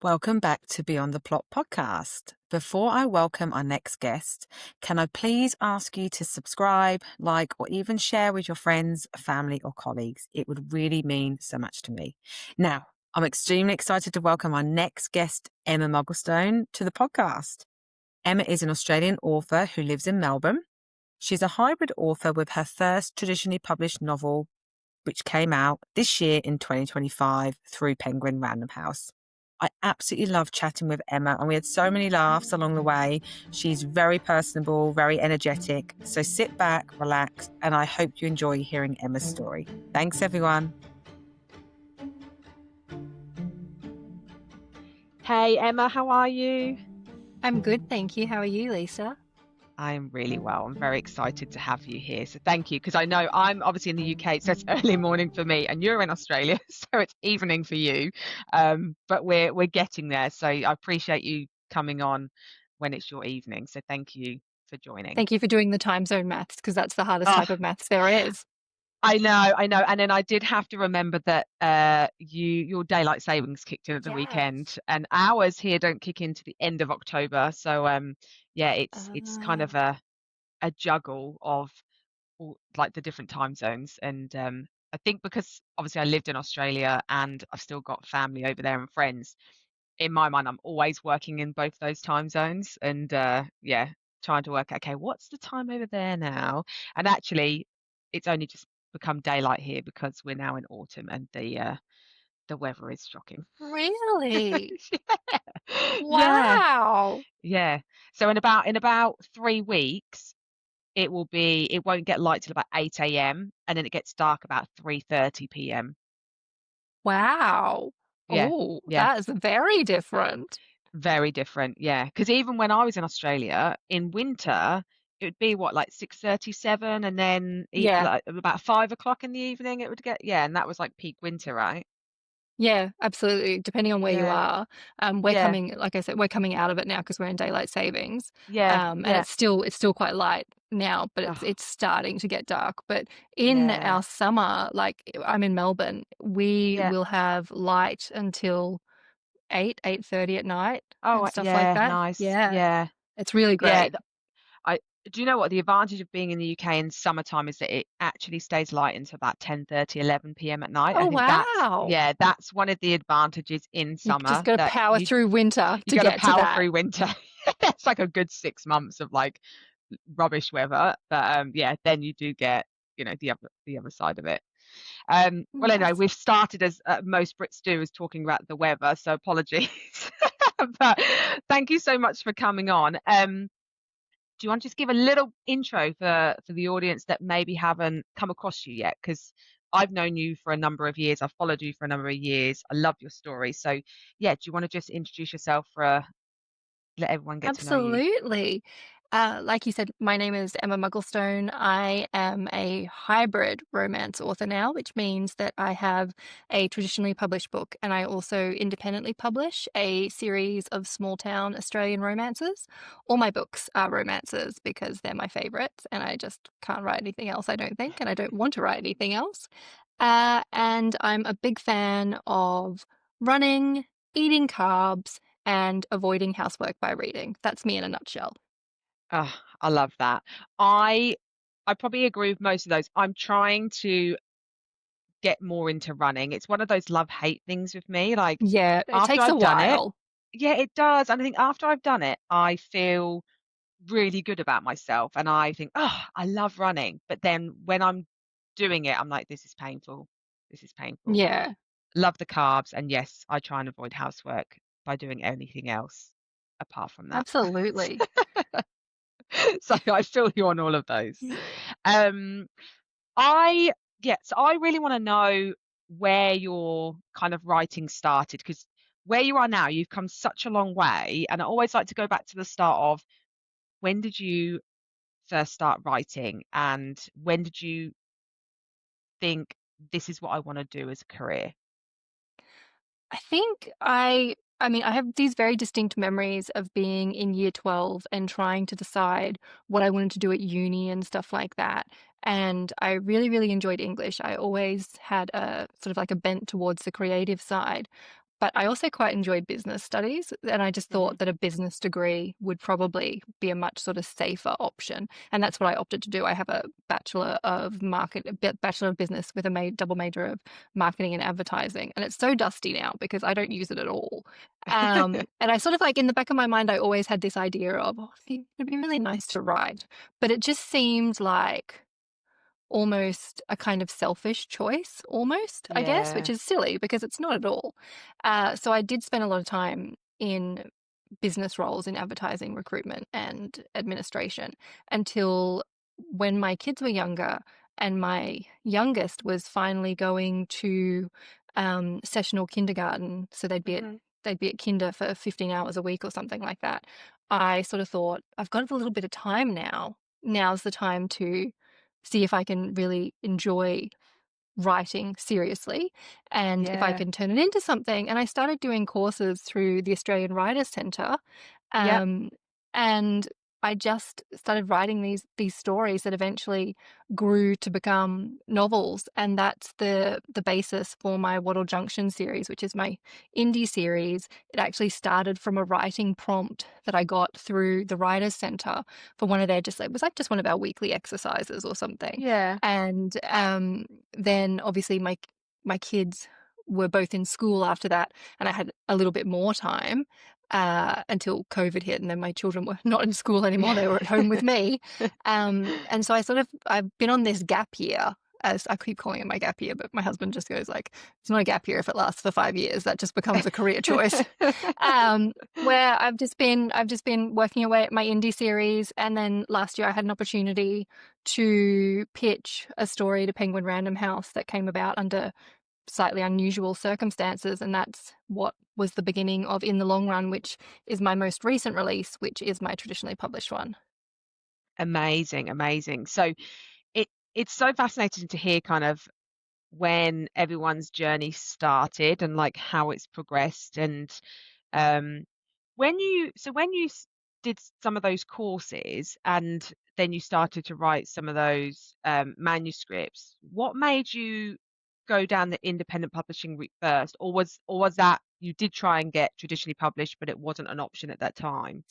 Welcome back to Beyond the Plot podcast. Before I welcome our next guest, can I please ask you to subscribe, like, or even share with your friends, family, or colleagues? It would really mean so much to me. Now, I'm extremely excited to welcome our next guest, Emma Mugglestone, to the podcast. Emma is an Australian author who lives in Melbourne. She's a hybrid author with her first traditionally published novel, which came out this year in 2025 through Penguin Random House. I absolutely love chatting with Emma, and we had so many laughs along the way. She's very personable, very energetic. So sit back, relax, and I hope you enjoy hearing Emma's story. Thanks, everyone. Hey, Emma, how are you? I'm good, thank you. How are you, Lisa? I'm really well. I'm very excited to have you here. So thank you, because I know I'm obviously in the UK, so it's early morning for me, and you're in Australia, so it's evening for you. But we're getting there. So I appreciate you coming on when it's your evening. So thank you for joining. Thank you for doing the time zone maths because that's the hardest Oh, type of maths there is. I know. And then I did have to remember that your daylight savings kicked in at the weekend, Yes. and ours here don't kick into the end of October. So yeah, it's kind of Ah, a juggle of all like the different time zones. And I think because obviously I lived in Australia and I've still got family over there and friends, in my mind I'm always working in both those time zones. And yeah, trying to work, okay, what's the time over there now? And actually it's only just become daylight here because we're now in autumn, and the weather is shocking. really? Yeah, Wow. yeah. So in about 3 weeks it won't get light till about 8 a.m. and then it gets dark about 3:30 p.m. Wow. Yeah, Oh, yeah, that is very different. very different. Yeah, because even when I was in Australia in winter, it would be what, like 6:37, and then Yeah. like about 5 o'clock in the evening it would get, yeah, and that was like peak winter, right? Yeah, absolutely. Depending on where you Yeah, are, we're yeah, coming, like I said, we're coming out of it now because we're in daylight savings, yeah, and yeah. it's still quite light now, but it's Oh, it's starting to get dark. But in yeah, our summer, like I'm in Melbourne, we yeah. will have light until 8:30 at night Oh, and stuff like yeah, that. nice. Yeah, Yeah, it's really yeah. great. I do you know what the advantage of being in the UK in summertime is, that it actually stays light until about 10:30, 11 p.m. at night. I Oh think that's, wow! yeah, that's one of the advantages in You just summer, got to that power you through winter you to got to get to power that. through winter. It's like a good 6 months of like rubbish weather, but yeah, then you do get, the other side of it. Well, anyway, Yes. we've started as most Brits do, as talking about the weather, so apologies. But thank you so much for coming on. Do you want to just give a little intro for the audience that maybe haven't come across you yet? Because I've known you for a number of years. I've followed you for a number of years. I love your story. So yeah, do you want to just introduce yourself let everyone get to know you? Absolutely. Like you said, my name is Emma Mugglestone. I am a hybrid romance author now, which means that I have a traditionally published book and I also independently publish a series of small town Australian romances. All my books are romances because they're my favorites and I just can't write anything else, I don't think, and I don't want to write anything else. And I'm a big fan of running, eating carbs, and avoiding housework by reading. That's me in a nutshell. Oh, I love that. I I probably agree with most of those. I'm trying to get more into running. It's one of those love-hate things with me. Like Yeah, it after takes a I've done it, while. yeah, it does. And I think after I've done it, I feel really good about myself, and I think, oh, I love running. But then when I'm doing it, I'm like, this is painful. This is painful. Yeah, Love the carbs, and yes, I try and avoid housework by doing anything else apart from that. absolutely. So I feel you on all of those. Y- Um, I Yeah, so I really want to know where your kind of writing started, because where you are now, you've come such a long way, and I always like to go back to the start of, when did you first start writing, and when did you think, this is what I want to do as a career? I think I mean, I have these very distinct memories of being in year 12 and trying to decide what I wanted to do at uni and stuff like that. And I really, really enjoyed English. I always had a sort of like a bent towards the creative side. but I also quite enjoyed business studies, and I just Hmm. thought that a business degree would probably be a much sort of safer option, and that's what I opted to do. I have a bachelor of business with a double major of marketing and advertising, and it's so dusty now because I don't use it at all. And I sort of like in the back of my mind, I always had this idea of, oh, it'd be really nice to write, but it just seemed like almost a kind of selfish choice, almost, I guess, which Yeah. is silly because it's not at all. So I did spend a lot of time in business roles in advertising, recruitment, and administration until when my kids were younger, and my youngest was finally going to sessional kindergarten. So Hmm. they'd be at kinder for 15 hours a week or something like that. I sort of thought, I've got a little bit of time now. Now's the time to see if I can really enjoy writing seriously and if I Yeah. can turn it into something. And I started doing courses through the Australian Writers Centre. Yep. Um, and I just started writing these stories that eventually grew to become novels, and that's the basis for my Wattle Junction series, which is my indie series. It actually started from a writing prompt that I got through the Writers Centre for one of their just it was like just one of our weekly exercises or something. Yeah. And then obviously my kids were both in school after that, and I had a little bit more time until COVID hit, and then my children were not in school anymore; they were at home with me. And so I've been on this gap year. As I keep calling it my gap year, but my husband just goes like, "It's not a gap year if it lasts for 5 years. That just becomes a career choice." Where I've just been working away at my indie series, and then last year I had an opportunity to pitch a story to Penguin Random House that came about under slightly unusual circumstances, and that's what was the beginning of In the Long Run, which is my most recent release, which is my traditionally published one. Amazing, amazing. So it's so fascinating to hear kind of when everyone's journey started and like how it's progressed. And um when you did some of those courses and then you started to write some of those manuscripts, what made you go down the independent publishing route first, or was that you did try and get traditionally published but it wasn't an option at that time?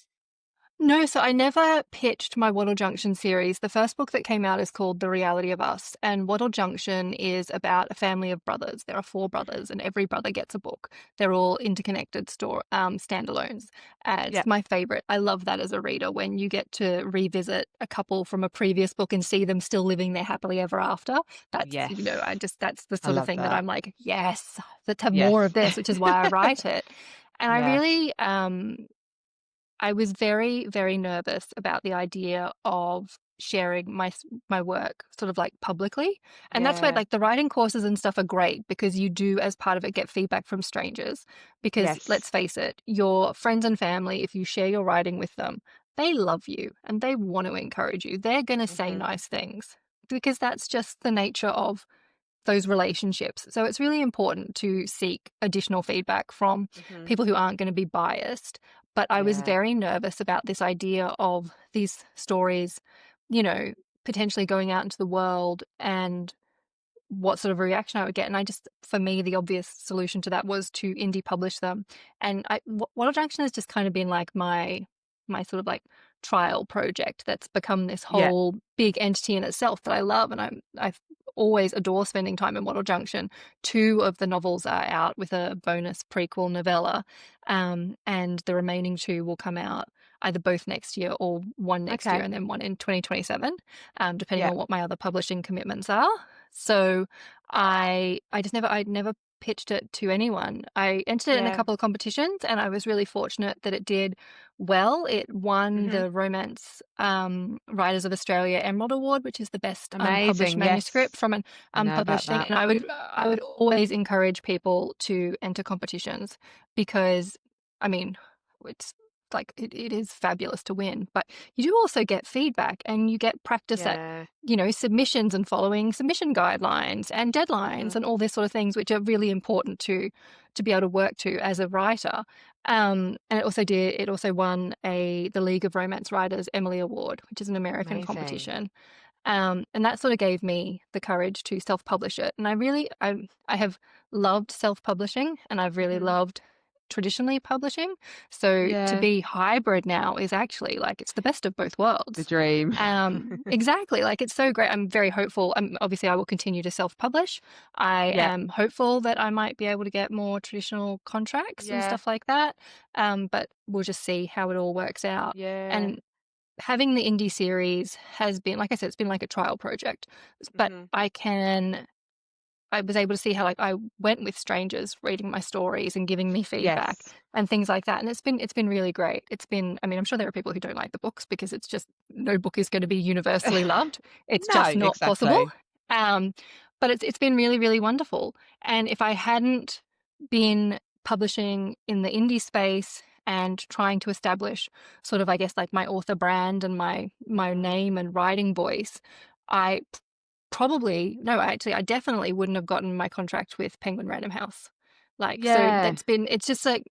No, so I never pitched my Wattle Junction series. The first book that came out is called The Reality of Us, and Wattle Junction is about a family of brothers. There are four brothers, and every brother gets a book. They're all interconnected standalones. It's Yeah. my favorite. I love that as a reader when you get to revisit a couple from a previous book and see them still living their happily ever after. That's, Yes. that's the I sort of love thing that that. I'm like, yes, let's have more of Yes. this, which is why I write it. And Yeah. I was very, very nervous about the idea of sharing my work sort of like publicly. And that's where Yeah. like the writing courses and stuff are great because you do, as part of it, get feedback from strangers. Because let's Yes. face it, your friends and family, if you share your writing with them, they love you and they want to encourage you. They're going to say Hmm. nice things because that's just the nature of those relationships. So it's really important to seek additional feedback from Hmm. people who aren't going to be biased. But I was Yeah. very nervous about this idea of these stories, you know, potentially going out into the world and what sort of reaction I would get. And I just, for me, the obvious solution to that was to indie publish them. And Wattle Junction has just kind of been like my sort of like trial project that's become this Yeah. whole big entity in itself that I love. And I've always adore spending time in Wattle Junction. Two of the novels are out with a bonus prequel novella, and the remaining two will come out either both next year or one next year Okay. and then one in 2027, depending Yeah. on what my other publishing commitments are. So I'd never pitched it to anyone. I entered it in a Yeah. couple of competitions and I was really fortunate that it did well. It won Hmm. the Romance Writers of Australia Emerald Award, which is the best unpublished Amazing. manuscript Yes. from an I know about unpublished thing. that. And I would always encourage people to enter competitions because I mean it's like it is fabulous to win, but you do also get feedback and you get practice at Yeah. submissions and following submission guidelines and Hmm. deadlines and all this sort of things, which are really important to be able to work to as a writer. And it also won the League of Romance Writers Emily Award, which is an American Amazing. competition. And that sort of gave me the courage to self-publish it. And I have loved self-publishing, and I've really Hmm. loved traditionally publishing. So to Yeah, be hybrid now is actually like it's the best of both the worlds. dream. Exactly. Like it's so great. I'm very hopeful. Obviously, I will continue to self-publish. I Yeah, am hopeful that I might be able to get more traditional contracts and yeah, stuff like that. But we'll just see how it all works out. yeah. And having the indie series has been, like I said, it's been like a trial project, but Hmm. I was able to see how, like, I went with strangers reading my stories and giving me feedback Yes. and things like that, and it's been really great. It's been I mean, I'm sure there are people who don't like the books because it's just no book is gonna be universally loved. It's No, just not possible. exactly. Um, but it's been really, really wonderful, and if I hadn't been publishing in the indie space and trying to establish sort of, I guess, like, my author brand and my Hmm. name and writing voice, I probably no, actually, I definitely wouldn't have gotten my contract with Penguin Random House. Like, so Yeah, it's just like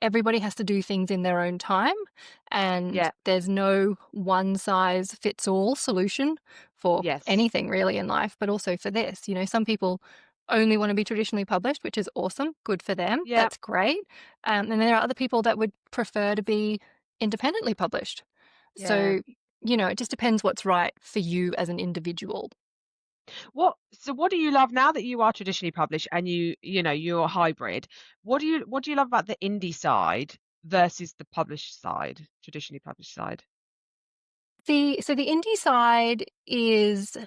everybody has to do things in their own time, and yeah, there's no one size fits all solution for yes, anything really in life, but also for this. Some people only want to be traditionally published, which is awesome, good for them, yeah, that's great. And there are other people that would prefer to be independently published. yeah. So, it just depends what's right for you as an individual. What do you love now that you are traditionally published and you're a hybrid? What do you love about the indie side versus the published side, traditionally published side? The indie side is,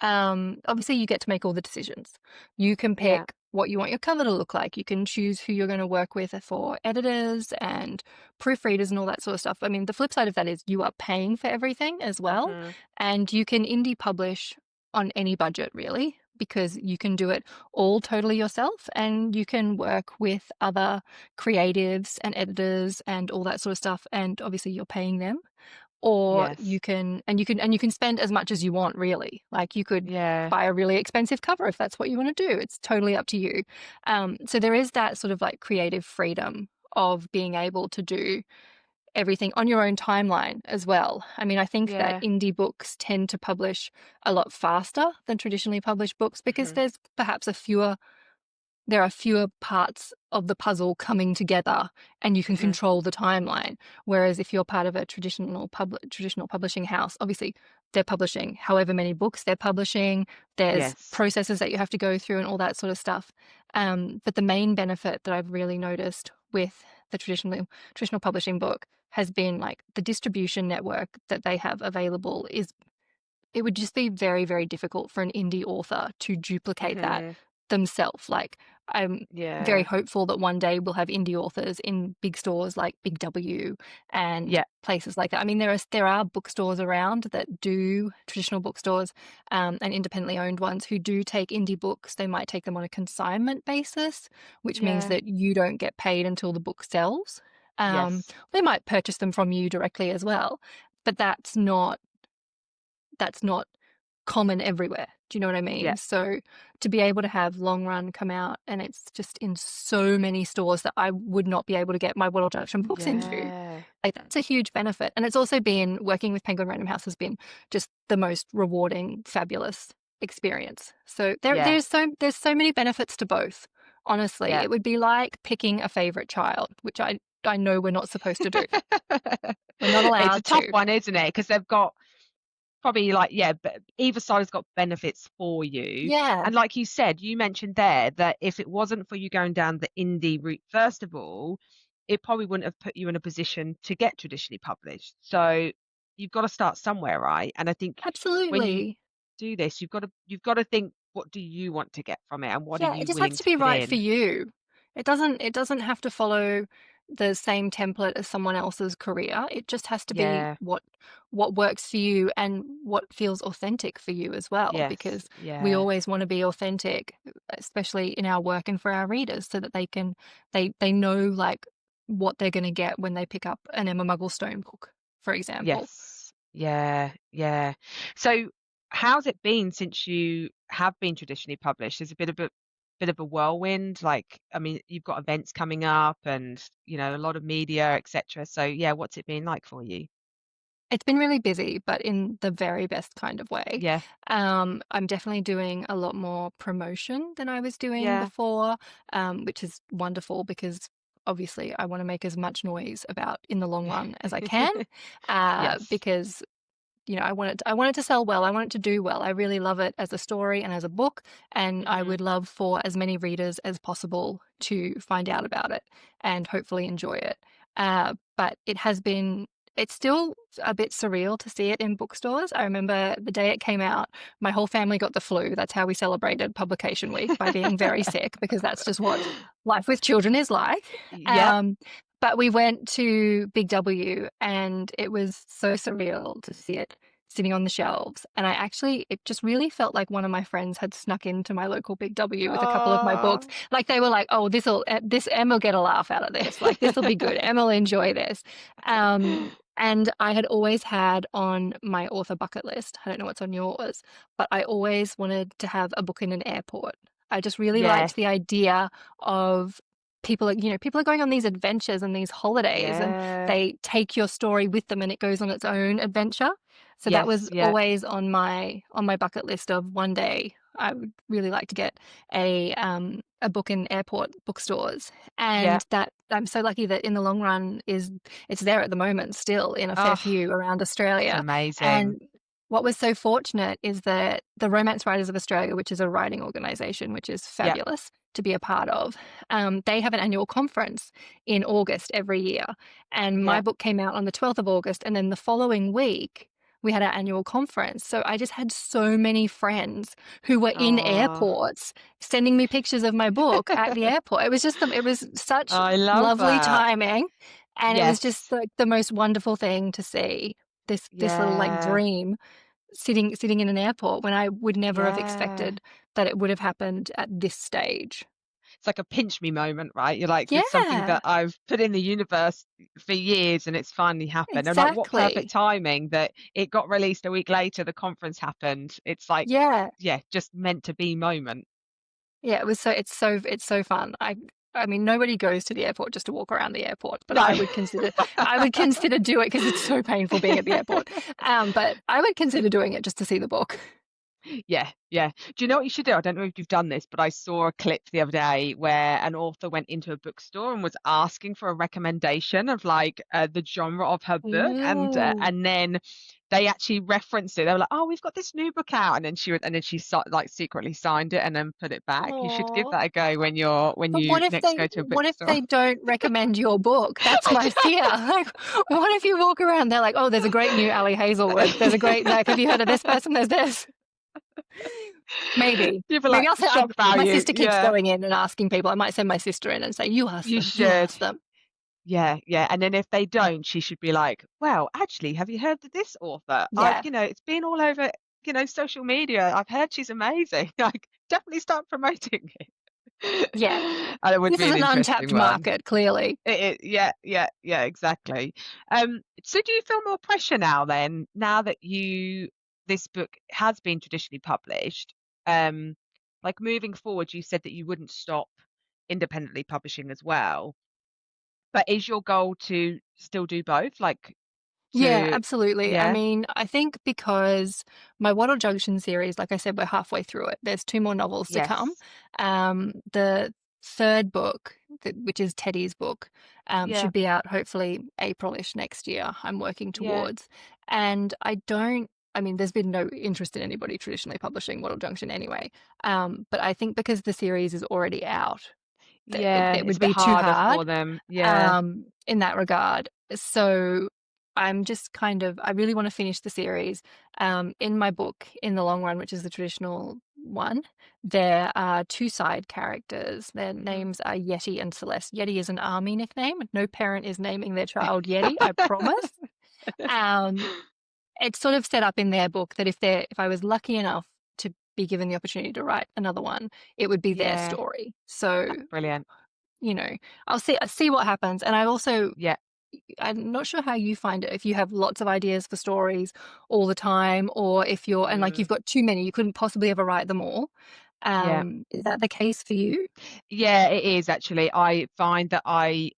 obviously you get to make all the decisions. You can Yeah. pick what you want your cover to look like. You can choose who you're going to work with for editors and proofreaders and all that sort of stuff. I mean, the flip side of that is you are paying for everything as well, Mhm. and you can indie publish on any budget really because you can do it all totally yourself, and you can work with other creatives and editors and all that sort of stuff, and obviously you're paying them, or Yes. you can spend as much as you want really. Like you could Yeah. buy a really expensive cover if that's what you want to do. It's totally up to you. So there is that sort of like creative freedom of being able to do everything on your own timeline as well. I mean, I think that Yeah. indie books tend to publish a lot faster than traditionally published books because Mhm. there's perhaps there are fewer parts of the puzzle coming together, and you can Mhm. control the timeline. Whereas if you're part of a traditional publishing house, obviously they're publishing however many books they're publishing. There's Yes. processes that you have to go through and all that sort of stuff. But the main benefit that I've really noticed with the traditional publishing book has been like the distribution network that they have available is it would just be very, very difficult for an indie author to duplicate that Mhm. themselves. Like, I'm very Yeah. hopeful that one day we'll have indie authors in big stores like Big W and Yeah. places like that. I mean, there are bookstores around that do traditional bookstores, and independently owned ones who do take indie books. They might take them on a consignment basis, which means Yeah. that you don't get paid until the book sells. Yes. They might purchase them from you directly as well, but that's not common everywhere. Do you know what I Yeah. mean? So to be able to have Long Run come out and it's just in so many stores that I would not be able to get my World Junction books into, Yeah. like that's a huge benefit. And it's also been working with Penguin Random House has been just the most rewarding, fabulous experience. So Yeah. there's so many benefits to both. Honestly, Yeah. it would be like picking a favorite child, which I know we're not supposed to do. We're not It's a allowed tough to. one, isn't it? Because they've got probably like, yeah, but either side has got benefits for you. Yeah, And like you said, you mentioned there that if it wasn't for you going down the indie route, first of all, it probably wouldn't have put you in a position to get traditionally published. So you've got to start somewhere, right? And I think when you absolutely. do this, you've got to think, what do you want to get from it and what are Yeah, it you just has willing to to be put right for in? you. It doesn't have to follow the same template as someone else's career. It just has to be Yeah. what works for you and what feels authentic for you as well, Yes. because we Yeah. always want to be authentic, especially in our work and for our readers, so that they know like what they're going to get when they pick up an Emma Mugglestone book, for example. Yes. Yeah, yeah. So how's it been since you have been traditionally published? Is it a bit of a whirlwind? Like, I mean, you've got events coming up and, a lot of media, etc. So yeah, what's it been like for you? It's been really busy, but in the very best kind of way. Yeah. I'm definitely doing a lot more promotion than I was doing Yeah. before, which is wonderful because obviously I want to make as much noise about in the long run as I can, Yes. because I want it to sell well. I want it to do well. I really love it as a story and as a book, and I Hmm. would love for as many readers as possible to find out about it and hopefully enjoy it. But it's still a bit surreal to see it in bookstores. I remember the day it came out, my whole family got the flu. That's how we celebrated publication week, by being very sick, because that's just what life with children is like. Yep. Um, but we went to Big W and it was so surreal to see it sitting on the shelves. And it just really felt like one of my friends had snuck into my local Big W with a couple of my books. Oh. Like they were like, oh, this Emma will get a laugh out of this. Like this will be good. Emma will enjoy this. And I had always had on my author bucket list, I don't know what's on yours, but I always wanted to have a book in an airport. I just really liked Yes. the idea of people are going on these adventures and these holidays, and Yeah. they take your story with them and it goes on its own adventure. So that Yes. was Yeah. always on my bucket list of one day I would really like to get a book in airport bookstores. Yeah. And that I'm so lucky that in the long run is it's there at the moment still in a fair Oh, few around it's Australia. amazing. And what was so fortunate is that the Romance Writers of Australia, which is a writing organisation, which is Yeah. fabulous to be a part of, they have an annual conference in August every year. And my Yeah. book came out on the 12th of August. And then the following week, we had our annual conference. So I just had so many friends who were in Oh, airports sending me pictures of my book at the airport. It was such I love lovely that. timing. And it was just Yes. like the most wonderful thing to see this little like Yeah. dream sitting in an airport when I would never have Yeah. expected that it would have happened at this stage. It's like a pinch me moment, right? You're like, this is something Yeah, that I've put in the universe for years and it's finally happened. And like, what perfect exactly. timing that it got released a week later, the conference happened. It's like, Yeah. yeah, just meant to be moment. Yeah, it's so fun. I mean nobody goes to the airport just to walk around the airport, but No. I would consider do it because it's so painful being at the airport. But I would consider doing it just to see the book. Yeah, yeah. Do you know what you should do? I don't know if you've done this, but I saw a clip the other day where an author went into a bookstore and was asking for a recommendation of like the genre of her book, Ooh. and then they actually referenced it. They were like, "Oh, we've got this new book out," and then she like secretly signed it and then put it back. You should give Aw. that a go when But you next go to a what if bookstore. they don't recommend your book? That's I my fear. Like, what if you walk around, they're like, oh, there's a great new Ali Hazelwood. There's a great, like, have you heard of this person? There's this. Maybe. You'd be Maybe like I'll say, shock my value. sister keeps Yeah, going in and asking people. I might send my sister in and say, you ask you them, you should. ask them. Yeah, yeah. And then if they don't, she should be like, well, actually, have you heard of this author? Yeah. It's been all over, social media. I've heard she's amazing. Like, definitely start promoting it. Yeah. And it would This be is an an interesting untapped one. market, clearly. Yeah, yeah, yeah, exactly. So do you feel more pressure now then, now that this book has been traditionally published? Um, like moving forward, you said that you wouldn't stop independently publishing as well. But is your goal to still do both? Like Yeah, to, absolutely. I yeah, mean, I think because my Wattle Junction series, like I said, we're halfway through it. There's two more novels to come. yes, The third book, which is Teddy's book, yeah, should be out hopefully April-ish next year. I'm working yeah, towards. And I mean, there's been no interest in anybody traditionally publishing Wattle Junction anyway. But I think because the series is already out, that yeah. it It's would a bit be too harder hard for them. Yeah, in that regard. So I'm just I really want to finish the series. In my book, in the long run, which is the traditional one, there are two side characters. Their hmm. names are Yeti and Celeste. Yeti is an army nickname. No parent is naming their child Yeti, I promise. Um, it's sort of set up in their book that if I was lucky enough to be given the opportunity to write another one, it would be their Yeah, story. So, that's brilliant. you know, I'll see what happens. And Yeah. I'm not sure how you find it, if you have lots of ideas for stories all the time, or if and like Mm, you've got too many, you couldn't possibly ever write them all. yeah. Is that the case for you? Yeah, it is actually. I find that I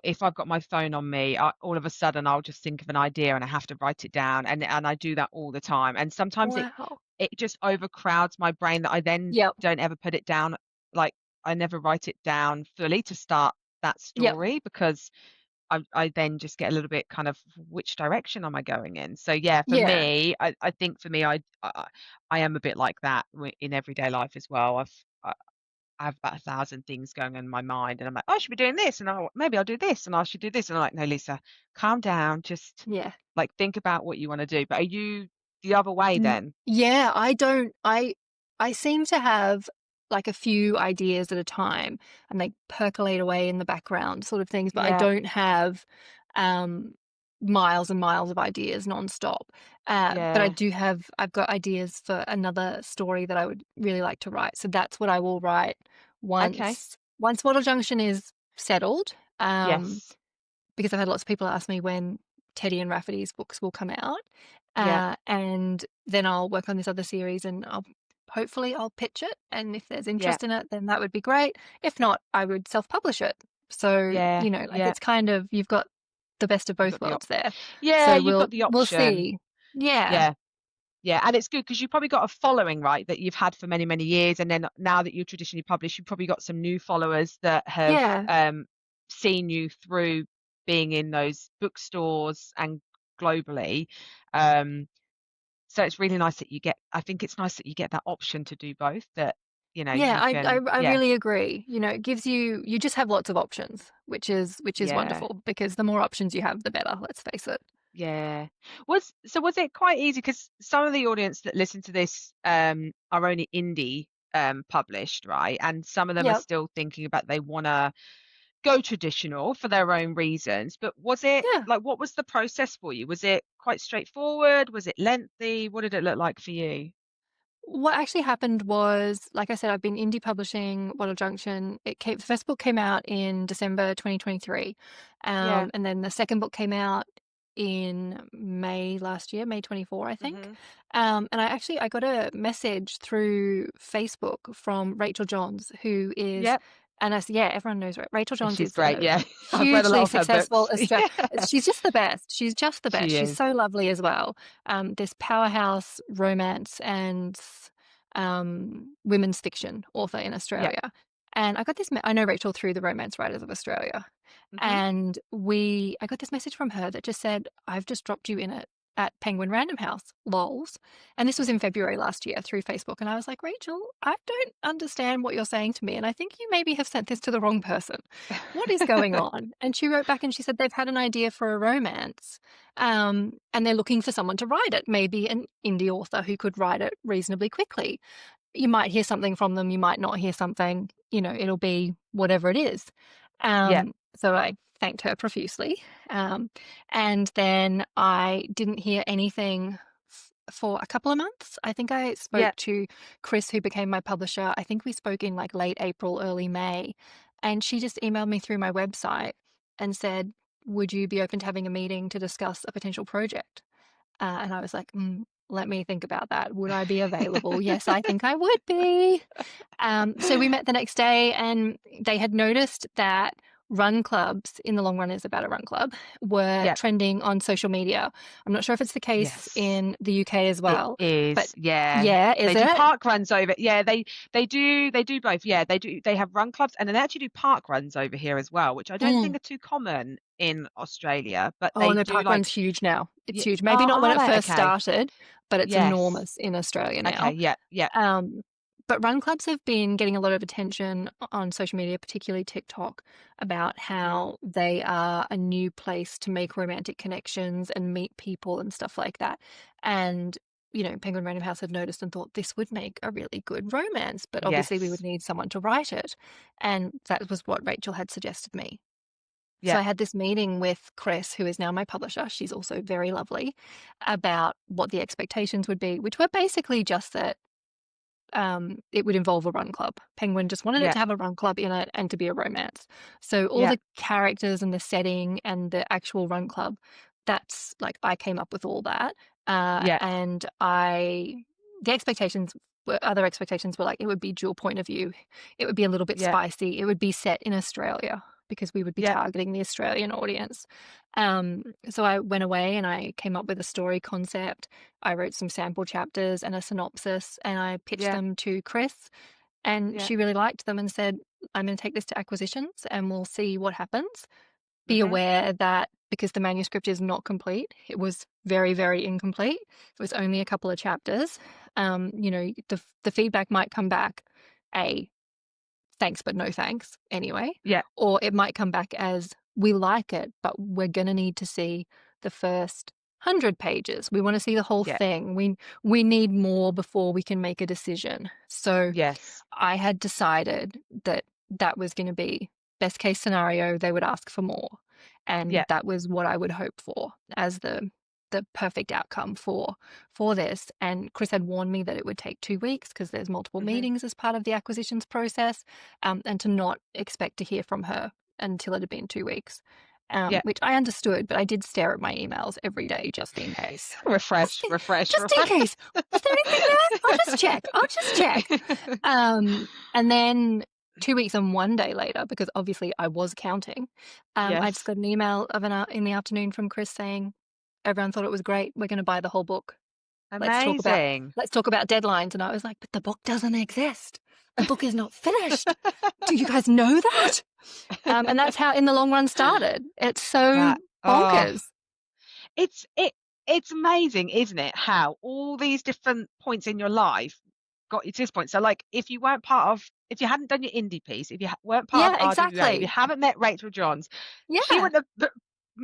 if I've got my phone on me, all of a sudden I'll just think of an idea and I have to write it down, and I do that all the time. And sometimes Wow. it just overcrowds my brain that I then Yep. don't ever put it down. Like I never write it down fully to start that Yep. story because I then just get a little bit kind of which direction am I going in? So yeah, for Yeah. me, I think for me, I am a bit like that in everyday life as well. I have about 1,000 things going on in my mind, and I'm like, oh, I should be doing this, and maybe I'll do this, and I should do this, and I'm like, no, Lisa, calm down, just Yeah. like think about what you want to do. But are you the other way then? Yeah, I don't I seem to have like a few ideas at a time and they percolate away in the background sort of things, but I Yeah, don't have um miles and miles of ideas nonstop. But yeah, I've got ideas for another story that I would really like to write. So that's what I will write okay, once Wattle Junction is settled. yes, Because I've had lots of people ask me when Teddy and Rafferty's books will come out. yeah, And then I'll work on this other series and I'll pitch it. And if there's yeah, interest in it, then that would be great. If not, I would self-publish it. So, yeah, like yeah. it's kind of, you've got the best of You've both got the worlds there. yeah, So you've got the we'll option. see. Yeah. Yeah. Yeah, and it's good because you've probably got a following, right, that you've had for many, many years, and then now that you're traditionally published, you've probably got some new followers that have Yeah. seen you through being in those bookstores and globally. Um, so it's really nice that you get. I think it's nice that you get that option to do both. That Yeah, you I can. I Yeah, really agree. It gives you just have lots of options, which is yeah. wonderful because the more options you have, the better, let's face it. Yeah. Was it quite easy? Because some of the audience that listen to this are only indie published, right? And some of them are Yep. still thinking about they wanna go traditional for their own reasons. But was it Yeah. like what was the process for you? Was it quite straightforward? Was it lengthy? What did it look like for you? What actually happened was, like I said, I've been indie publishing Wattle Junction. The first book came out in December 2023, Yeah. and then the second book came out in May last year, May 24, I think. Hmm. And I got a message through Facebook from Rachel Johns, who is, Yep. and I said, yeah, everyone knows Rachel Johns She's is great. a Yeah. I've read a lot hugely of her successful books. Australian. Yeah. She's just the best. She's just the best. She She's is. so lovely as well. This powerhouse romance and women's fiction author in Yeah. Australia. And I got I know Rachel through the Romance Writers of Australia. Hmm. And I got this message from her that just said, I've just dropped you in it at Penguin Random House, lols. And this was in February last year through Facebook. And I was like, Rachel, I don't understand what you're saying to me. And I think you maybe have sent this to the wrong person. What is going on? And she wrote back and she said they've had an idea for a romance. And they're looking for someone to write it, maybe an indie author who could write it reasonably quickly. You might hear something from them, you might not hear something, it'll be whatever it is. Yeah. So I thanked her profusely. And then I didn't hear anything for a couple of months. I think I spoke Yeah. to Chris, who became my publisher. I think we spoke in like late April, early May. And she just emailed me through my website and said, would you be open to having a meeting to discuss a potential project? And I was like, let me think about that. Would I be available? Yes, I think I would be. So we met the next day, and they had noticed that run clubs, in the long run is about a run club, were Yeah. trending on social media. I'm not sure if it's the case Yes. in the UK as It well, but is, yeah. yeah, They is do it? park runs over. Yeah, they do both. Yeah, they do. They have run clubs and then they actually do park runs over here as well, which I don't think Mm. are too common in Australia, but Oh they no, do parkrun's like huge now. It's yeah. huge. Maybe Oh, not when are it they? first Okay. started, but it's Yes. enormous in Australia Okay. now. Yeah. Yeah. Um, but run clubs have been getting a lot of attention on social media, particularly TikTok, about Hmm. how they are a new place to make romantic connections and meet people and stuff like that. And, Penguin Random House had noticed and thought this would make a really good romance, but obviously we would Yes. need someone to write it. And that was what Rachel had suggested me. So Yeah. I had this meeting with Chris, who is now my publisher. She's also very lovely, about what the expectations would be, which were basically just that it would involve a run club. Penguin just wanted it Yeah. to have a run club in it and to be a romance. So all Yeah. the characters and the setting and the actual run club, that's like I came up with all that. Yeah. And the other expectations were like it would be dual point of view. It would be a little bit Yeah. spicy. It would be set in Australia. because we would be Yeah. targeting the Australian audience. So I went away and I came up with a story concept. I wrote some sample chapters and a synopsis, and I pitched Yeah. them to Chris, and Yeah. she really liked them and said, I'm going to take this to acquisitions and we'll see what happens. Be Mhm. aware that because the manuscript is not complete, it was very, very incomplete. It was only a couple of chapters. The feedback might come back a thanks, but no thanks anyway. Yeah. Or it might come back as we like it, but we're going to need to see the first 100 pages. We want to see the whole Yeah. thing. We need more before we can make a decision. So Yes. I had decided that that was going to be best case scenario. They would ask for more, and Yeah. that was what I would hope for as the perfect outcome for this. And Chris had warned me that it would take 2 weeks because there's multiple Mhm. meetings as part of the acquisitions process, and to not expect to hear from her until it had been 2 weeks. Yeah. Which I understood, but I did stare at my emails every day just in case. Refresh, refresh, Just in refresh. case. Was there anything there? I'll just check. I'll just check. And then 2 weeks and one day later, because obviously I was counting, I just Yes. got an email in the afternoon from Chris saying, everyone thought it was great. We're going to buy the whole book. Let's talk about Amazing. let's talk about deadlines. And I was like, but the book doesn't exist. The book is not finished. Do you guys know that? And that's how In the Long Run started. It's so That oh, bonkers. it's it it's amazing, isn't it? How all these different points in your life got you to this point. So, like, if you hadn't done your indie piece, if you weren't part of Yeah, RWA, if you exactly. haven't met Rachel Johns, she Yeah. wouldn't have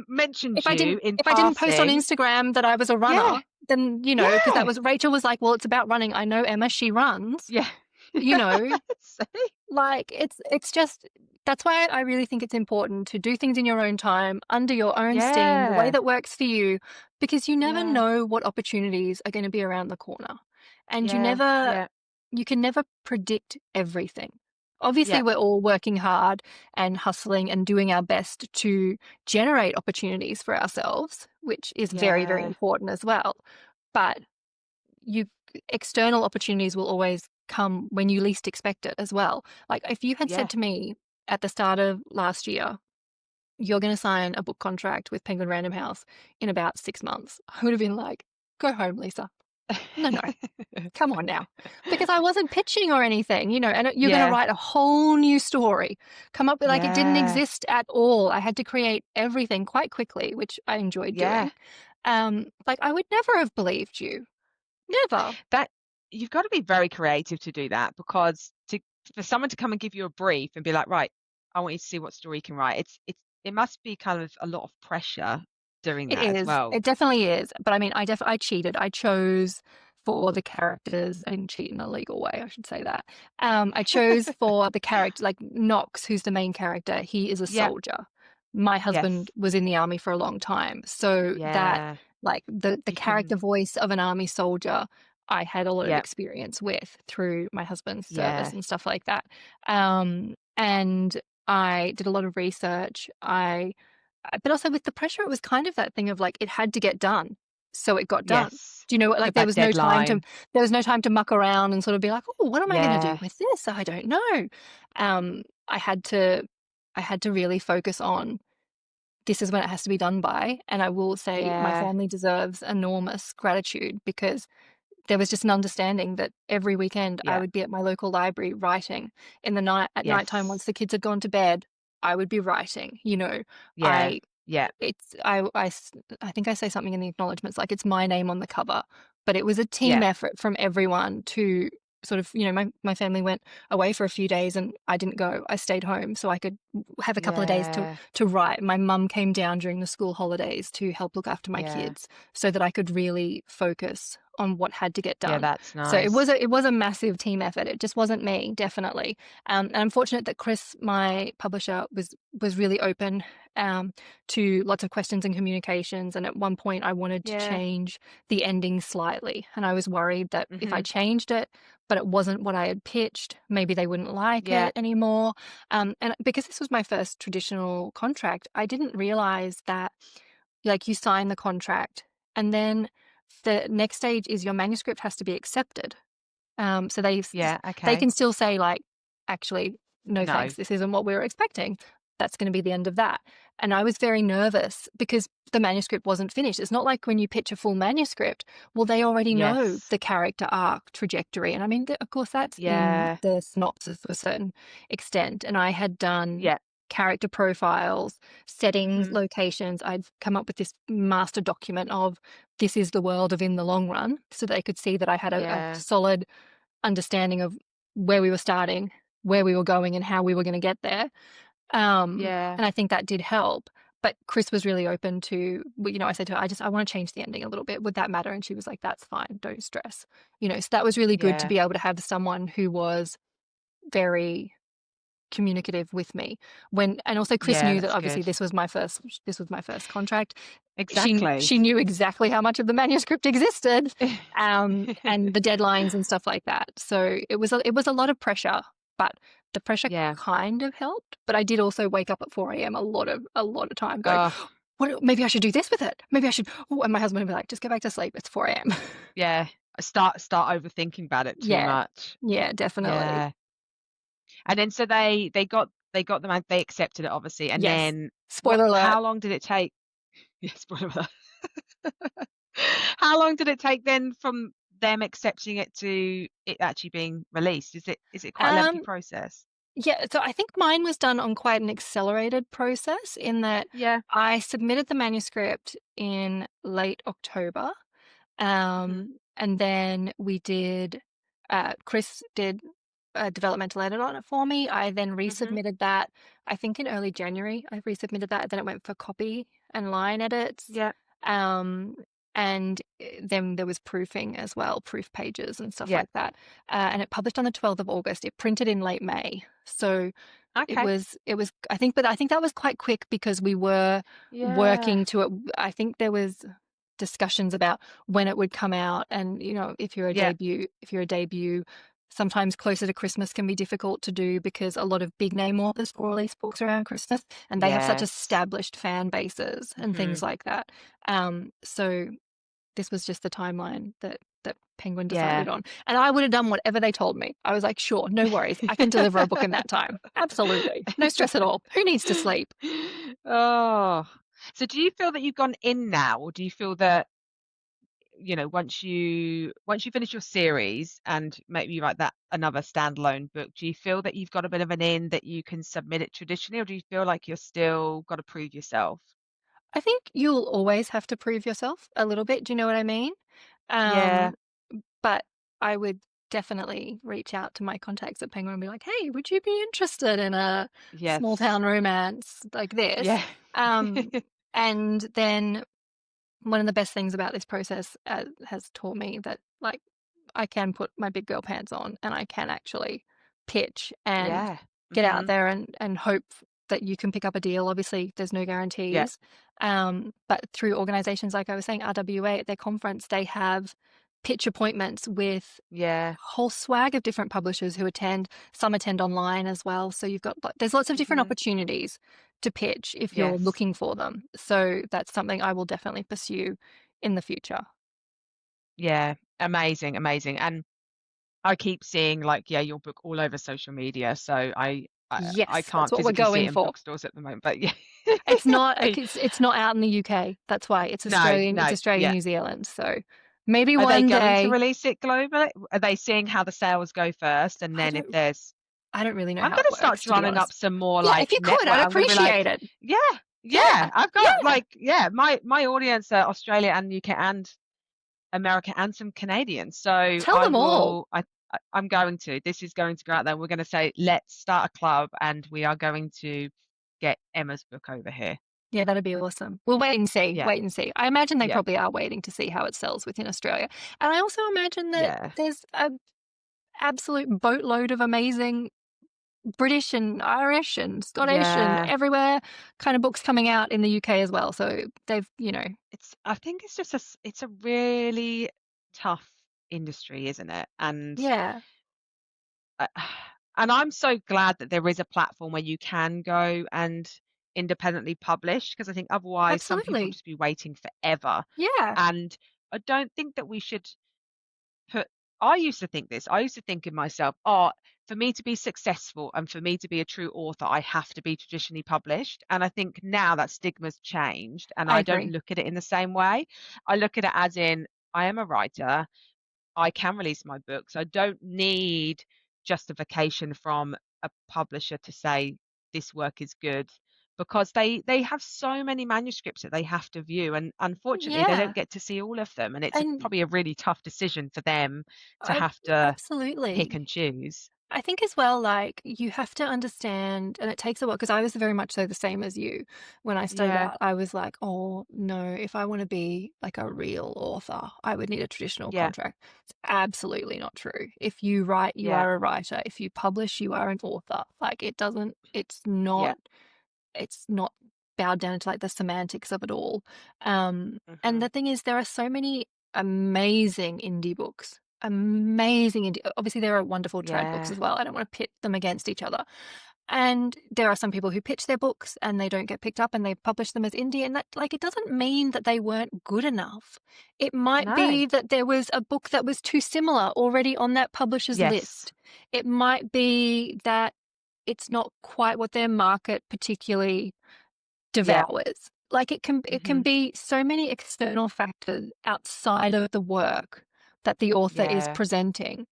mentioned you in If I didn't post on passing. Instagram that I was a Yeah, runner, then, because that yeah, was Rachel was like, "Well, it's about running. I know Emma, she runs." yeah. You know, See? like it's just that's why I really think it's important to do things in your own time, under your own steam, the way Yeah, that works for you, because you never yeah, know what opportunities are going to be around the corner. And yeah, yeah, you can never predict everything. Obviously, yeah, we're all working hard and hustling and doing our best to generate opportunities for ourselves, which is very, very yeah, important as well. But you external opportunities will always come when you least expect it as well. Like if you had yeah. said to me at the start of last year, you're going to sign a book contract with Penguin Random House in about 6 months, I would have been like, go home, Lisa. No, no, come on now. Because I wasn't pitching or anything, and you're going to Yeah, write a whole new story, come up with like it didn't yeah, exist at all. I had to create everything quite quickly, which I enjoyed yeah. doing. Like I would never have believed you. Never. That you've got to be very creative to do that because to for someone to come and give you a brief and be like, right, I want you to see what story you can write. It must be kind of a lot of pressure doing It that as is. well. It definitely is. But I mean, I cheated. I chose for the characters. I didn't cheat in a legal way, I should say that. I chose for the character, like Knox, who's the main character. He is a Yep. soldier. My Yes. husband was in the army for a long time, so that Yeah. like the You can. character voice of an army soldier, I had a lot of Yeah. experience with through my husband's service Yeah. and stuff like that. And I did a lot of research. But also with the pressure, it was kind of that thing of like it had to get done, so it got done. Yes. Do you know what? It's Like there about was no time to deadline. muck around and sort of be like, oh, what am I going to do Yeah. with this? I don't know. I had to really focus on this is when it has to be done by, and I will say my Yeah. family deserves enormous gratitude because there was just an understanding that every weekend I Yeah. would be at my local library writing. In the night at nighttime, once Yes. the kids had gone to bed, I would be writing. Yeah. I Yeah. it's I think I say something in the acknowledgements like it's my name on the cover, but it was a team Yeah. effort from everyone to sort of, my family went away for a few days and I didn't go. I stayed home so I could have a couple of days to Yeah. write. My mum came down during the school holidays to help look after my Yeah. kids so that I could really focus on what had to get Yeah. done. That's So nice. it was a massive team effort. It just wasn't me, definitely. And I'm fortunate that Chris, my publisher, was really open to lots of questions and communications. And at one point, I wanted to Yeah. change the ending slightly. And I was worried that if I Mhm. changed it, but it wasn't what I had pitched, maybe they wouldn't like Yeah. it anymore. And because this was my first traditional contract, I didn't realize that, like, you sign the contract and then the next stage is your manuscript has to be accepted. So Yeah. they Okay. can still say, like, actually, no No. thanks, this isn't what we were expecting. that's going to be the end of that. And I was very nervous because the manuscript wasn't finished. It's not like when you pitch a full manuscript, well, they already know Yes. the character arc trajectory. And I mean, of course, that's in Yeah. the synopsis to a certain extent. And I had done Yeah. character profiles, settings, Mhm. locations. I'd come up with this master document of this is the world of In the Long Run, so they could see that I had a Yeah. solid understanding of where we were starting, where we were going, and how we were going to get there. Yeah. And I think that did help. But Chris was really open to, I said to her, I want to change the ending a little bit. Would that matter? And she was like, that's fine. Don't stress. So that was really good to Yeah. be able to have someone who was very communicative with me and also Chris Yeah, knew that that's obviously good. this was my first contract. Exactly. She knew exactly how much of the manuscript existed, and the deadlines and stuff like that. So it was a lot of pressure, but the pressure Yeah. kind of helped. But I did also wake up at 4 a.m. a lot of time going, Oh, what, maybe I should do this with it. Maybe I should. Oh, and my husband would be like, just go back to sleep. It's 4 a.m. yeah. Start overthinking about it too Yeah, much. yeah, definitely. Yeah. And then so they got the man, they accepted it obviously. And Yes. then Spoiler alert. how long did it take? Yes, spoiler alert. How long did it take then from them accepting it to it actually being released? Is it quite a lengthy Um, process? Yeah, so I think mine was done on quite an accelerated process in that Yeah. I submitted the manuscript in late October. Mhm. And then Chris did a developmental edit on it for me. I then Mhm. resubmitted that, I think in early January. I resubmitted that. Then it went for copy and line edits. Yeah. Um, and then there was proofing as well, proof pages and stuff Yeah. like that. And it published on the 12th of August. It printed in late May. So it Okay. was, it was, I think that was quite quick because we were Yeah. working to it. I think there was discussions about when it would come out. And, Yeah. if you're a debut, sometimes closer to Christmas can be difficult to do because a lot of big name authors will release books around Christmas and they have such Yes. established fan bases and things Mhm. like that. So this was just the timeline that Penguin Yeah. decided on. And I would have done whatever they told me. I was like, sure, no worries. I can deliver a book in that time. Absolutely. No stress at all. Who needs to sleep? Oh. So do you feel that you've gone in now, or do you feel that, once you finish your series and maybe you write that another standalone book, do you feel that you've got a bit of an in that you can submit it traditionally, or do you feel like you're still got to prove yourself? I think you'll always have to prove yourself a little bit. Do you know what I mean? Yeah. Um, but I would definitely reach out to my contacts at Penguin and be like, hey, would you be interested in a small Yes. town romance like this? Yeah. Um, and then one of the best things about this process has taught me that, like, I can put my big girl pants on and I can actually pitch and Yeah. get out Mhm. there and hope that you can pick up a deal. Obviously, there's no Yeah. guarantees. But through organizations like I was saying, RWA at their conference, they have pitch appointments with Yeah. a whole swag of different publishers who attend. Some attend online as well. So there's lots of different Mhm. opportunities to pitch if you're Yes. looking for them. So that's something I will definitely pursue in the future. Yeah. Amazing, amazing. And I keep seeing, like, yeah, your book all over social media, so I Yes, that's can't what we're physically see it going in for. bookstores at the moment, but yeah. It's not it's not out in the UK. That's why No, It's no, Australia, yeah. New Zealand. So maybe Are they one going to day. release it globally? Are they seeing how the sales go first, and I then if don't there's I don't really know I'm how it gonna start works, to be drumming up honest. some more, Yeah, if like, you could, network. I'd I'm gonna be appreciate like, it. "Yeah, yeah, Yeah. I've got, Yeah. like," yeah, my audience are Australia and UK and America and some Canadians. So Tell them all. I'm going to. This is going to go out there. We're going to say, let's start a club, and we are going to get Emma's book over here. Yeah, that'd be awesome. We'll wait and see. Yeah, Wait and see. I imagine they yeah, probably are waiting to see how it sells within Australia. And I also imagine that yeah, there's an absolute boatload of amazing British and Irish and Scottish and yeah. everywhere kind of books coming out in the UK as well. So they've. I think it's just it's a really tough industry, isn't it? Yeah, Uh, and I'm so glad that there is a platform where you can go and independently publish, because I think otherwise some people will absolutely. just be waiting forever. Yeah, And I don't think that we should put I used to think this. I used to think in myself, "Oh, for me to be successful and for me to be a true author, I have to be traditionally published. And I think now that stigma's changed and I I don't agree. look at it in the same way. I look at it as in, I am a writer. I can release my books. I don't need justification from a publisher to say this work is good because they have so many manuscripts that they have to view, and unfortunately they don't Yeah. get to see all of them, and it's And probably a really tough decision for them to I have to pick absolutely. and choose. I think as well, like, you have to understand, and it takes a while because I was very much so the same as you. When I started Yeah, out, I was like, oh no, if I want to be like a real author, I would need a traditional yeah, contract. It's absolutely not true. If you write, you yeah, are a writer. If you publish, you are an author. Like, yeah. it's not bowed down to like the semantics of it all. And Mhm. the thing is, there are so many amazing indie books. Amazing indie. Obviously, there are wonderful trad books Yeah. as well. I don't want to pit them against each other. And there are some people who pitch their books and they don't get picked up and they publish them as indie. And that, like, it doesn't mean that they weren't good enough. It might No. be that there was a book that was too similar already on that publisher's Yes. list. It might be that it's not quite what their market particularly Yeah. devours. Like, it can Mhm. be so many external factors outside of the work that the author is Yeah. presenting.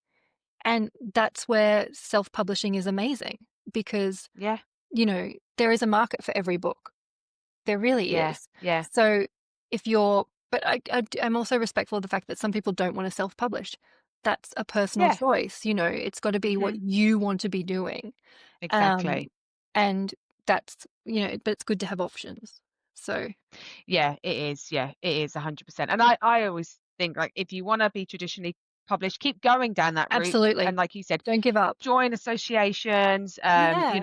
And that's where self-publishing is amazing because, Yeah. there is a market for every book. There really Yeah. is. Yeah. So if you're but I'm also respectful of the fact that some people don't want to self-publish. That's a personal Yeah. choice, it's got to be what Mhm. you want to be doing. Um, Exactly. and but it's good to have options. So, Yeah, it is. Yeah, it is 100%. And I always think like if you want to be traditionally published, keep going down that route. And absolutely. like you said, Don't give up. join associations, Yeah.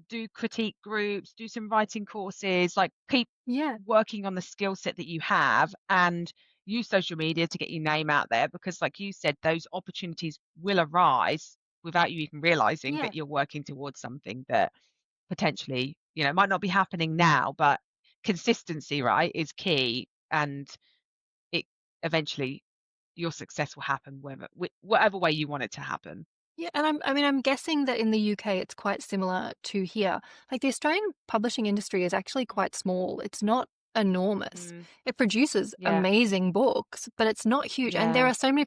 do critique groups, do some writing courses, like keep Yeah. working on the skill set that you have and use social media to get your name out there because like you said, those opportunities will arise without you even realizing Yeah. that you're working towards something that potentially, might not be happening now, but consistency, right, is key. And it eventually your success will happen whatever way you want it to happen. Yeah, and I'm guessing that in the UK it's quite similar to here. Like, the Australian publishing industry is actually quite small. It's not enormous. Mm, It produces yeah, amazing books, but it's not huge. And there yeah, are so many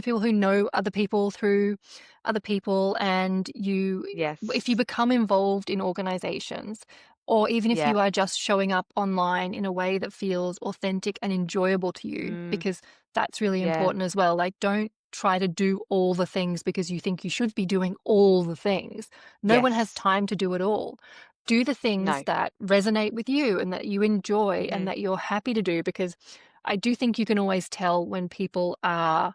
people who know other people through other people, and if you yes, become involved in organizations, or even if yeah, you are just showing up online in a way that feels authentic and enjoyable to you, mm, because that's really yeah, important as well. Like, don't try to do all the things because you think you should be doing all the things. No one has yes, time to do it all. Do the things no, that resonate with you and that you enjoy and hmm, that you're happy to do, because I do think you can always tell when people are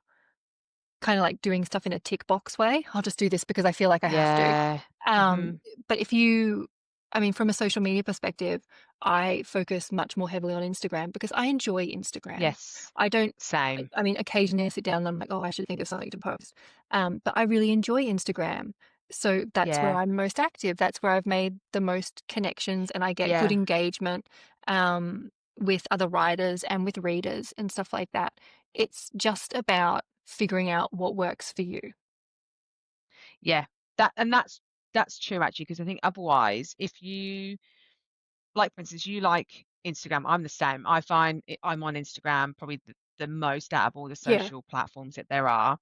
kind of like doing stuff in a tick box way. I'll just do this because I feel like I have to. yeah, hmm, Um, but from a social media perspective, I focus much more heavily on Instagram because I enjoy Instagram. yes, I don't, same, occasionally I sit down and I'm like, oh, I should think of something to post. But I really enjoy Instagram. So that's where yeah, I'm most active. That's where I've made the most connections and I get good yeah, engagement um, with other writers and with readers and stuff like that. It's just about figuring out what works for you. yeah. That's true actually, because I think otherwise, if you like, for instance, you like Instagram, I'm the same. I find I'm on Instagram probably the most out of all the Yeah. social platforms that there are.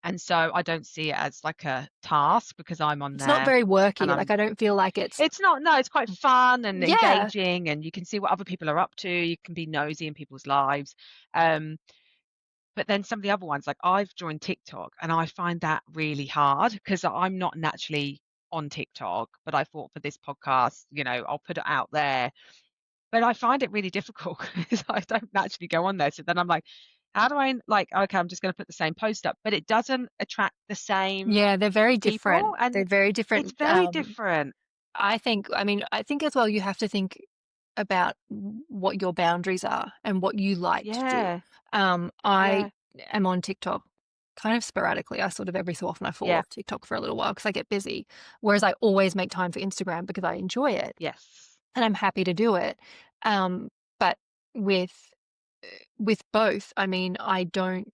And so I don't see it as like a task because I'm on It's not there very and worky. Like, I'm I don't feel like it's it's not, no, it's quite fun and yeah. engaging and you can see what other people are up to. You can be nosy in people's lives. Um, but then some of the other ones, like I've joined TikTok and I find that really hard because I'm not naturally on TikTok, but I thought for this podcast, I'll put it out there. But I find it really difficult because I don't naturally go on there. So then I'm like, how do I like, okay, I'm just going to put the same post up, but it doesn't attract the same Yeah, they're very people different. They're and very it's different. very different. I think as well you have to think about what your boundaries are and what you like to do. Yeah, I yeah, am on TikTok kind of sporadically. I sort of every so often I fall yeah, off TikTok for a little while because I get busy. Whereas I always make time for Instagram because I enjoy it yes. and I'm happy to do it. Um, but with with both, I mean, I don't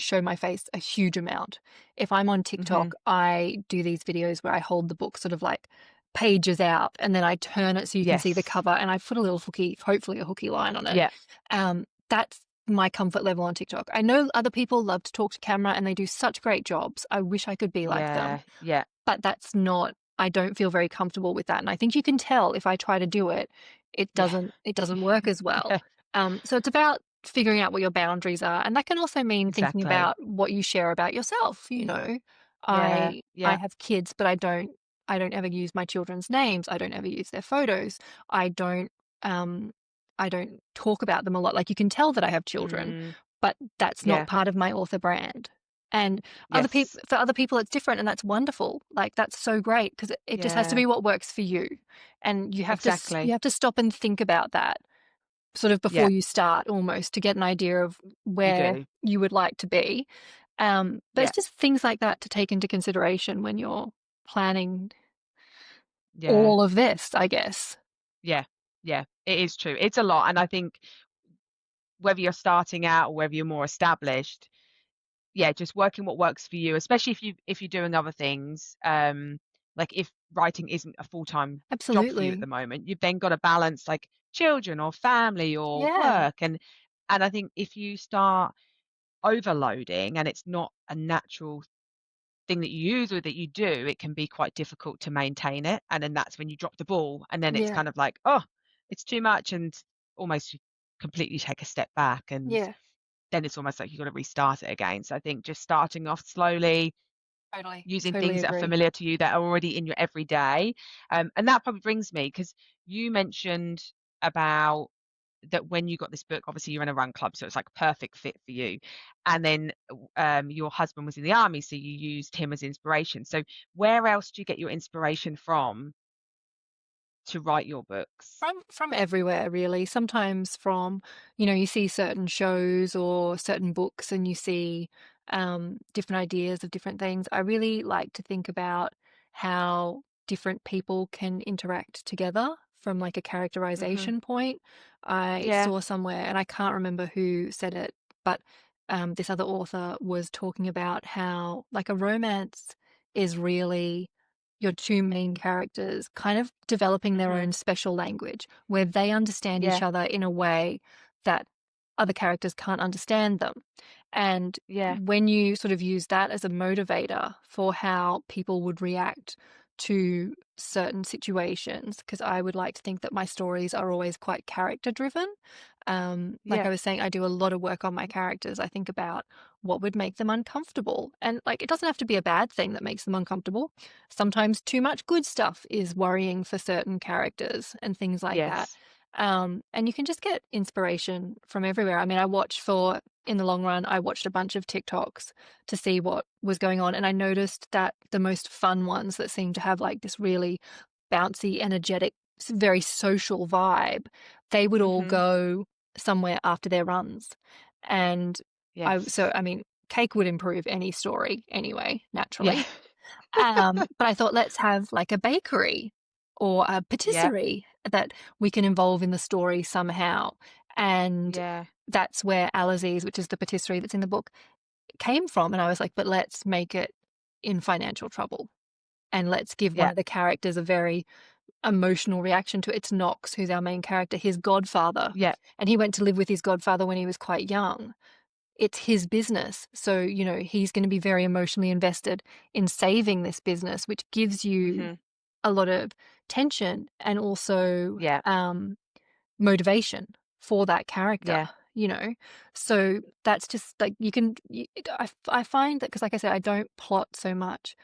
show my face a huge amount. If I'm on TikTok, Mhm. I do these videos where I hold the book sort of like pages out and then I turn it so you can see the Yes. cover and I put a little hooky, hopefully a hooky line on it. Yeah. That's my comfort level on TikTok. I know other people love to talk to camera and they do such great jobs. I wish I could be like them, Yeah. Yeah. but that's not, I don't feel very comfortable with that, and I think you can tell if I try to do it, Yeah. it doesn't work as well. Yeah. So it's about figuring out what your boundaries are, and that can also mean thinking Exactly. about what you share about yourself, you know? Yeah. I Yeah. have kids, but I don't ever use my children's names, I don't ever use their photos, I don't, um, I don't talk about them a lot, like, you can tell that I have children, Mm. but that's not Yeah. part of my author brand, and Yes. for other people, it's different, and that's wonderful. Like, that's so great because it just has to Yeah. be what works for you, and you Exactly. have to stop and think about that sort of Yeah. before you start almost to get an idea of You where do. you would like to be. But Yeah. it's just things like that to take into consideration when you're planning Yeah. all of this, I guess. Yeah. Yeah. It is true. It's a lot, and I think whether you're starting out or whether you're more established, yeah, just working what works for you, especially if you're doing other things. Like if writing isn't a full-time job for you at the Absolutely. moment, you've then got to balance like children or family or Yeah. work. And I think if you start overloading and it's not a natural thing that you use or that you do, it can be quite difficult to maintain it. And then that's when you drop the ball. And then it's Yeah. kind of like, oh, it's too much, and almost you completely take a step back. And Yeah. then it's almost like you've got to restart it again. So I think just starting off slowly, Totally. using Totally things that are agree. familiar to you that are already in your everyday. And that probably brings me because you mentioned about that when you got this book, obviously you're in a run club, so it's like a perfect fit for you. And then your husband was in the army, so you used him as inspiration. So where else do you get your inspiration from to write your books? From everywhere really. Sometimes from, you know, you see certain shows or certain books and you see different ideas of different things. I really like to think about how different people can interact together from like a Hmm. characterization point. I Yeah. saw somewhere, and I can't remember who said it, but this other author was talking about how like a romance is really your two main characters kind of developing their Hmm. own special language where they understand each Yeah. other in a way that other characters can't understand them. And Yeah. when you sort of use that as a motivator for how people would react to certain situations, because I would like to think that my stories are always quite character driven. Like I Yeah. was saying, I do a lot of work on my characters. I think about what would make them uncomfortable. And like, it doesn't have to be a bad thing that makes them uncomfortable. Sometimes too much good stuff is worrying for certain characters and things like that. Yes. And you can just get inspiration from everywhere. I mean, in the long run, I watched a bunch of TikToks to see what was going on. And I noticed that the most fun ones that seemed to have like this really bouncy, energetic, very social vibe, they would all Hmm. go somewhere after their runs. And Yes. I mean, cake would improve any story anyway, Yeah. naturally. But I thought, let's have like a bakery or a Yeah. patisserie that we can involve in the story somehow. And Yeah. that's where Alaziz, which is the patisserie that's in the book, came from. And I was like, but let's make it in financial trouble. And let's give one Yeah. of the characters a very emotional reaction to it. It's Knox, who's our main character, his godfather. Yeah. And he went to live with his godfather when he was quite young. It's his business. So, you know, he's going to be very emotionally invested in saving this business, which gives you Hmm. a lot of tension and also Yeah. motivation for that character, Yeah. you know? So that's just like I find that because, like I said, I don't plot so much,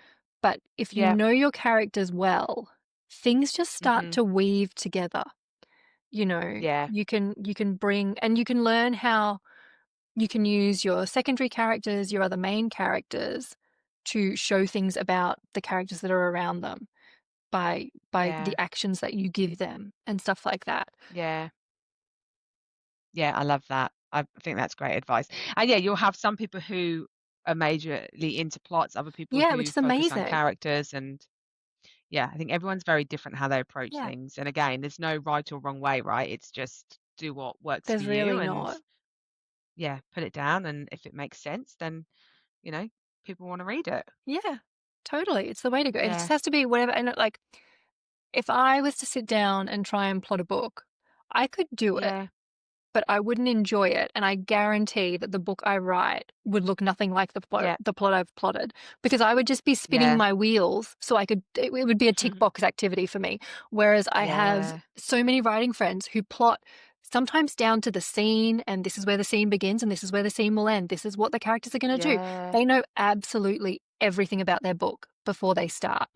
but if you Yeah. know your characters well, things just start Hmm. to weave together. You know, Yeah. you can bring and you can learn how you can use your secondary characters, your other main characters to show things about the characters that are around them by Yeah. the actions that you give them and stuff like that. Yeah. Yeah, I love that. I think that's great advice. And yeah, you'll have some people who are majorly into plots, other people Yeah, which who is focus on amazing. characters. And yeah, I think everyone's very different how they approach Yeah. things. And again, there's no right or wrong way, right? It's just do what works for There's you really and not. yeah, put it down. And if it makes sense, then, you know, people want to read it. Yeah, totally. It's the way to go. It just Yeah. has to be whatever. And like, if I was to sit down and try and plot a book, I could do it, Yeah. but I wouldn't enjoy it. And I guarantee that the book I write would look nothing like Yeah. the plot I've plotted because I would just be spinning Yeah. my wheels. So it would be a tick box activity for me. Whereas I have Yeah. so many writing friends who plot sometimes down to the scene, and this is where the scene begins and this is where the scene will end. This is what the characters are going to do. Yeah. They know absolutely everything about their book before they start,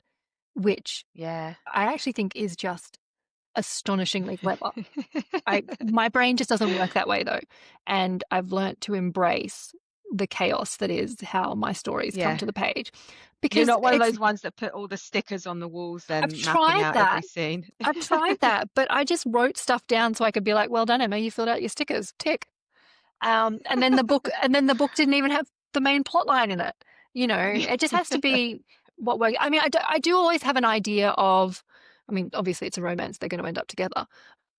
which Yeah. I actually think is just astonishingly clever. My brain just doesn't work that way though. And I've learnt to embrace the chaos that is how my stories come Yeah. to the page. You're Because not one of those ones that put all the stickers on the walls I've then mapping tried out every that. scene. I've tried that, but I just wrote stuff down so I could be like, well done, Emma, you filled out your stickers. Tick. And then the book didn't even have the main plot line in it. You know, it just has to be what works. I mean, I do always have an idea of, I mean, obviously it's a romance, they're going to end up together.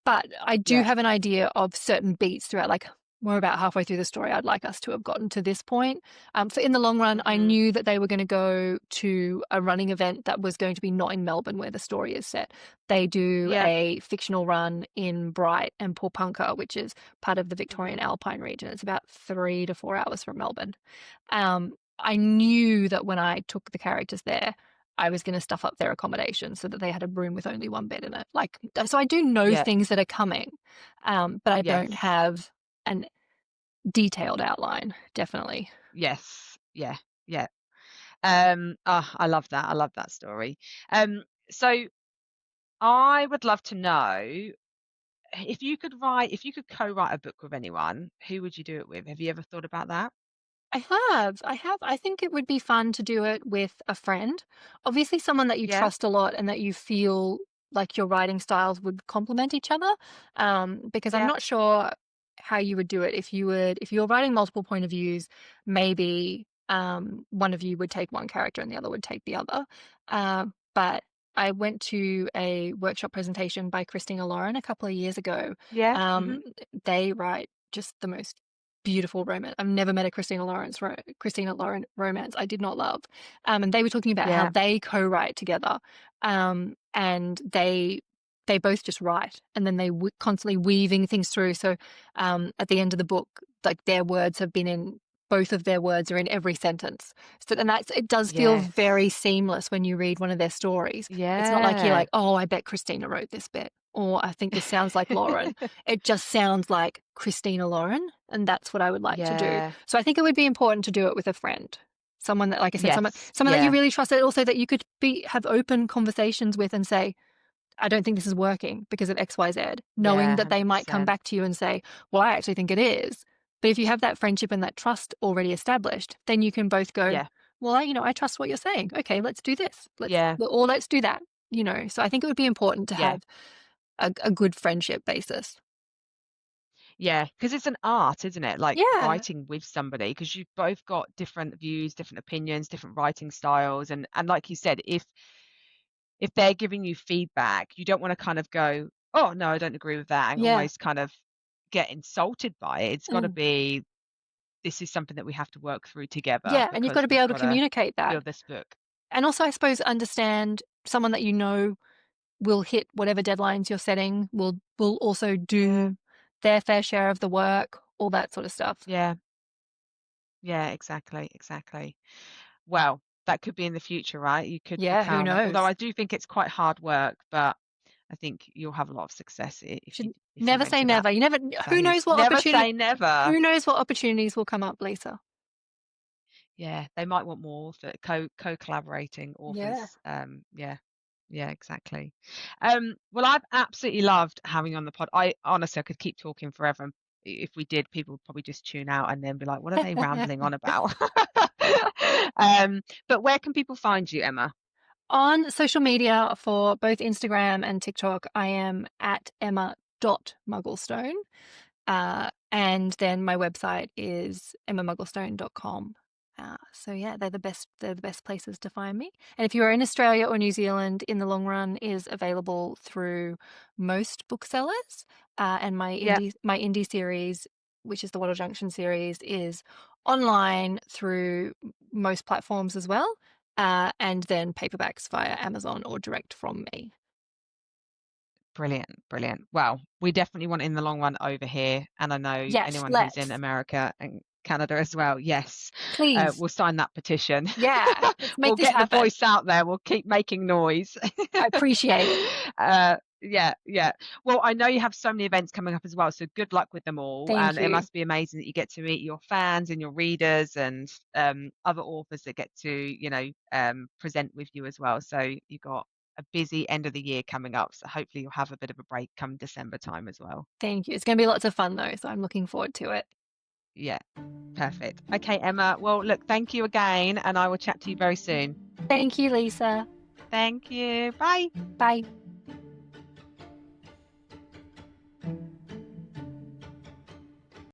But I do Yeah. have an idea of certain beats throughout, like we're about halfway through the story. I'd like us to have gotten to this point. For in the long run, I Mhm. knew that they were going to go to a running event that was going to be not in Melbourne where the story is set. They do Yeah. a fictional run in Bright and Pawnpurra, which is part of the Victorian Mhm. Alpine region. It's about 3 to 4 hours from Melbourne. I knew that when I took the characters there, I was going to stuff up their accommodation so that they had a room with only one bed in it. Like, so I do know Yeah. things that are coming, but I don't Yes. have an detailed outline, definitely. Yes. Yeah. Yeah. I love that. I love that story. So I would love to know if you could co-write a book with anyone, who would you do it with? Have you ever thought about that? I have. I think it would be fun to do it with a friend. Obviously, someone that you Yeah. trust a lot and that you feel like your writing styles would complement each other. Because I'm Yeah. not sure how you would do it if you were writing multiple point of views, maybe one of you would take one character and the other would take the other. But I went to a workshop presentation by Christina Lauren a couple of years ago. Yeah. Um, Mhm. they write just the most beautiful romance. I've never met a Christina Lauren romance I did not love. And they were talking about how Yeah. they co-write together, and they both just write, and then they constantly weaving things through. So at the end of the book, like their words have been in both of their words are in every sentence. So and that's it does feel very Yes. seamless when you read one of their stories. It's not like you're Yeah. like, oh, I bet Christina wrote this bit, or I think this sounds like Lauren. It just sounds like Christina Lauren, and that's what I would like to do. Yeah. So I think it would be important to do it with a friend, someone that, like I said, Yes. someone that you Yeah. really trust, and also that you could be have open conversations with and say, I don't think this is working because of X, Y, Z, Yeah. knowing that they might come 100%. back to you and say, well, I actually think it is. But if you have that friendship and that trust already established, then you can both go, Yeah. well, I trust what you're saying. Okay, let's do this. Yeah. Let's do that. So I think it would be important to Yeah. have a good friendship basis. Yeah, because it's an art, isn't it? Like Yeah. writing with somebody, because you've both got different views, different opinions, different writing styles, and like you said, if they're giving you feedback, you don't want to kind of go, "Oh, no, I don't agree with that," and Yeah. almost kind of get insulted by it. It's got to Mm. be, "This is something that we have to work through together Yeah. And you've got because to be we've able to got to communicate that. build this book." And also, I suppose, understand someone that will hit whatever deadlines you're setting, will also Yeah. do their fair share of the work, all that sort of stuff. Yeah. Yeah, exactly, exactly. Well, that could be in the future, right? You could Yeah, who become, although knows? I do think it's quite hard work, but I think you'll have a lot of success Should if you never went say to that never. You never phase. Never say never. who knows what opportunities will come up, Lisa. Yeah, they might want more author co-collaborating Yeah. authors. Yeah. Yeah, exactly. Well, I've absolutely loved having you on the pod. I honestly I could keep talking forever. And if we did, people would probably just tune out and then be like, "What are they rambling on about?" But where can people find you, Emma? On social media for both Instagram and TikTok, I am at emma.mugglestone. And then my website is emmamugglestone.com. So yeah, they're the best places to find me. And if you are in Australia or New Zealand, In the Long Run is available through most booksellers. and Yeah, my indie series, which is the Wattle Junction series, is online through most platforms as well, and then paperbacks via Amazon or direct from me. brilliant, brilliant. Well, we definitely want in the long run over here, and I know Yes, anyone who's in let's. America and Canada as well. Yes, Please. we'll sign that petition. Yeah, let's make We'll this get the happen. voice out there. We'll keep making noise. I appreciate it. Yeah, yeah. Well, I know you have so many events coming up as well, so good luck with them all. Thank And it you. must be amazing that you get to meet your fans and your readers and other authors that get to, present with you as well. So you got a busy end of the year coming up. So hopefully you'll have a bit of a break come December time as well. Thank you. It's going to be lots of fun though, so I'm looking forward to it. Yeah, perfect. Okay, Emma. Well, look, thank you again, and I will chat to you very soon. Thank you, Lisa. Thank you. Bye. Bye.